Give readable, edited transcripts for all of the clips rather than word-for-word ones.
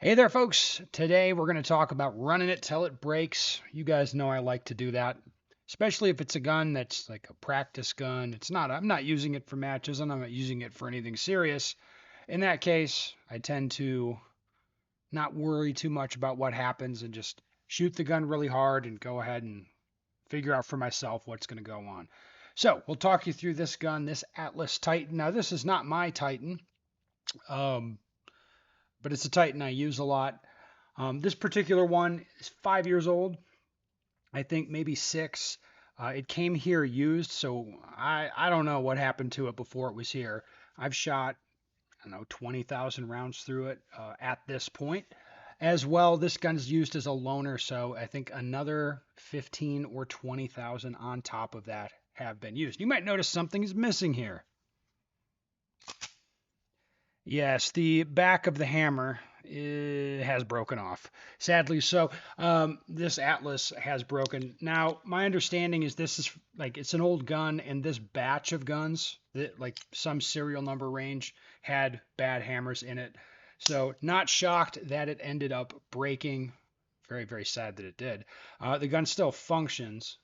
Hey there, folks. Today we're going to talk about running it till it breaks. You guys know I like to do that, especially if it's a gun that's like a practice gun. I'm not using it for matches and I'm not using it for anything serious. In that case, I tend to not worry too much about what happens and just shoot the gun really hard and go ahead and figure out for myself what's going to go on. So we'll talk you through this gun, this Atlas Titan. Now, this is not my Titan, um, but it's a Titan I use a lot. This particular one is 5 years old, I think maybe six. It came here used, so I don't know what happened to it before it was here. I've shot, I don't know, 20,000 rounds through it at this point. As well, this gun's used as a loaner, so I think another 15 or 20,000 on top of that have been used. You might notice something is missing here. Yes, the back of the hammer has broken off. Sadly so. This Atlas has broken. Now, my understanding is this is like it's an old gun, and this batch of guns, that like some serial number range, had bad hammers in it. So, not shocked that it ended up breaking. Very, very sad that it did. The gun still functions,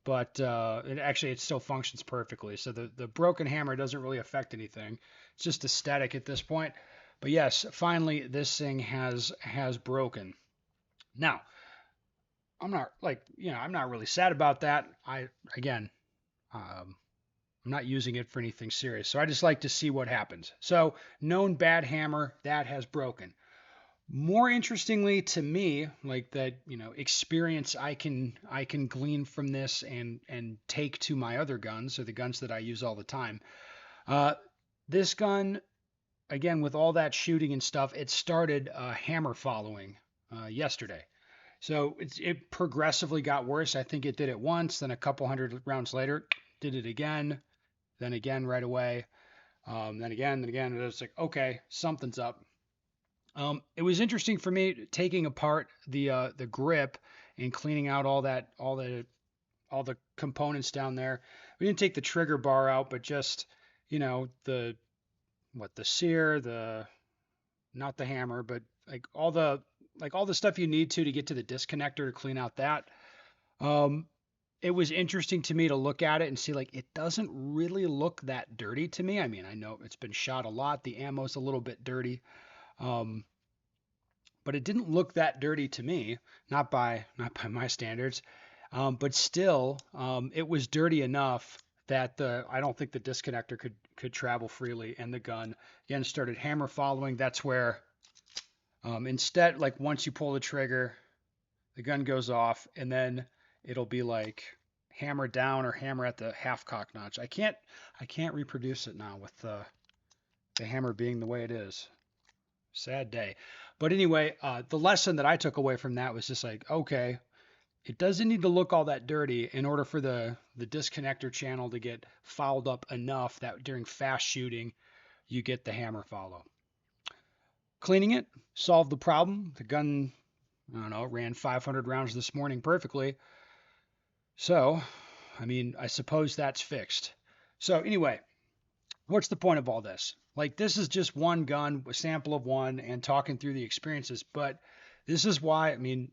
but it still functions perfectly. So the broken hammer doesn't really affect anything. It's just aesthetic at this point. But yes, finally this thing has broken. Now, I'm not really sad about that. Again, um, I'm not using it for anything serious. So I just like to see what happens. So known bad hammer that has broken. More interestingly to me, like that, experience I can glean from this and take to my other guns, or the guns that I use all the time. Uh, this gun, again, with all that shooting and stuff, it started hammer following yesterday. So it progressively got worse. I think it did it once, then a couple hundred rounds later, did it again, then again right away, then again, then again. And it's like, okay, something's up. It was interesting for me taking apart the grip and cleaning out all the components down there. We didn't take the trigger bar out, but just the sear, the not the hammer, but like all the stuff you need to get to the disconnector to clean out that. Um, it was interesting to me to look at it and see like it doesn't really look that dirty to me. I mean, I know it's been shot a lot. The ammo's a little bit dirty. Um, but it didn't look that dirty to me, not by my standards. But still, it was dirty enough that the I don't think the disconnector could travel freely, and the gun again started hammer following. That's where instead, like once you pull the trigger, the gun goes off, and then it'll be like hammer down or hammer at the half cock notch. I can't reproduce it now with the hammer being the way it is. Sad day. But anyway, the lesson that I took away from that was just like, okay, it doesn't need to look all that dirty in order for the disconnector channel to get fouled up enough that during fast shooting you get the hammer follow. Cleaning it solved the problem. The gun, I don't know, ran 500 rounds this morning perfectly. So, I mean, I suppose that's fixed. So anyway, what's the point of all this? Like, this is just one gun, a sample of one, and talking through the experiences. But this is why, I mean,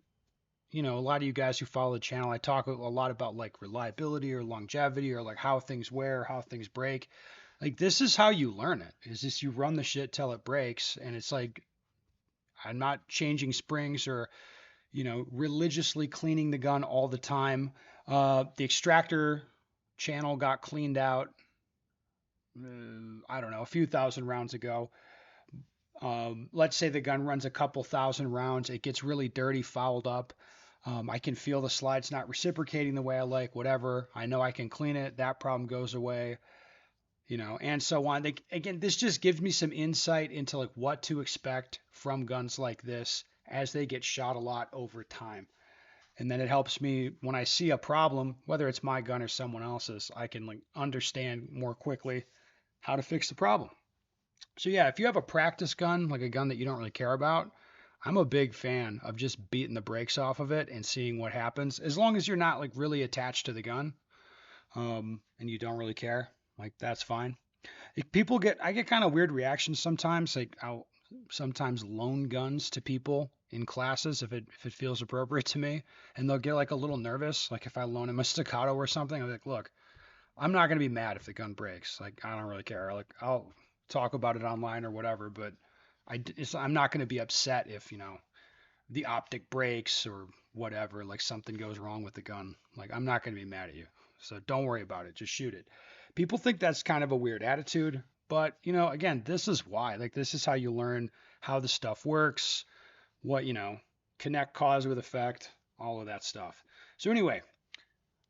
a lot of you guys who follow the channel, I talk a lot about like reliability or longevity or like how things wear, how things break. Like, this is how you learn it. Is this you run the shit till it breaks, and it's like I'm not changing springs or religiously cleaning the gun all the time. The extractor channel got cleaned out I don't know, a few thousand rounds ago. Let's say the gun runs a couple thousand rounds, it gets really dirty, fouled up. I can feel the slide's not reciprocating the way I like, whatever. I know I can clean it, that problem goes away, and so on. Again, this just gives me some insight into like what to expect from guns like this as they get shot a lot over time. And then it helps me when I see a problem, whether it's my gun or someone else's, I can like understand more quickly how to fix the problem. So yeah, if you have a practice gun, like a gun that you don't really care about, I'm a big fan of just beating the brakes off of it and seeing what happens. As long as you're not like really attached to the gun, and you don't really care, like that's fine. I get kind of weird reactions sometimes. Like sometimes loan guns to people in classes if it feels appropriate to me, and they'll get like a little nervous. Like if I loan them a staccato or something, I'm like, look, I'm not gonna be mad if the gun breaks. Like I don't really care. Like I'll talk about it online or whatever, but I'm not gonna be upset if the optic breaks or whatever. Like something goes wrong with the gun. Like I'm not gonna be mad at you. So don't worry about it. Just shoot it. People think that's kind of a weird attitude, but again, this is why. Like this is how you learn how the stuff works, what connect cause with effect, all of that stuff. So anyway,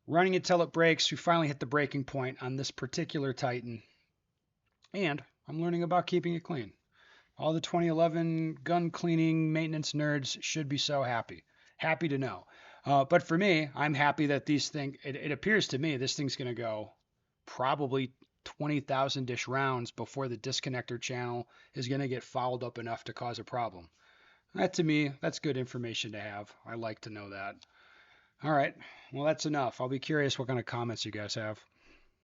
running until it breaks. We finally hit the breaking point on this particular Titan, and I'm learning about keeping it clean. All the 2011 gun cleaning maintenance nerds should be so happy. Happy to know. But for me, I'm happy that these things, it appears to me this thing's going to go probably 20,000-ish rounds before the disconnector channel is going to get fouled up enough to cause a problem. That to me, that's good information to have. I like to know that. All right. Well, that's enough. I'll be curious what kind of comments you guys have.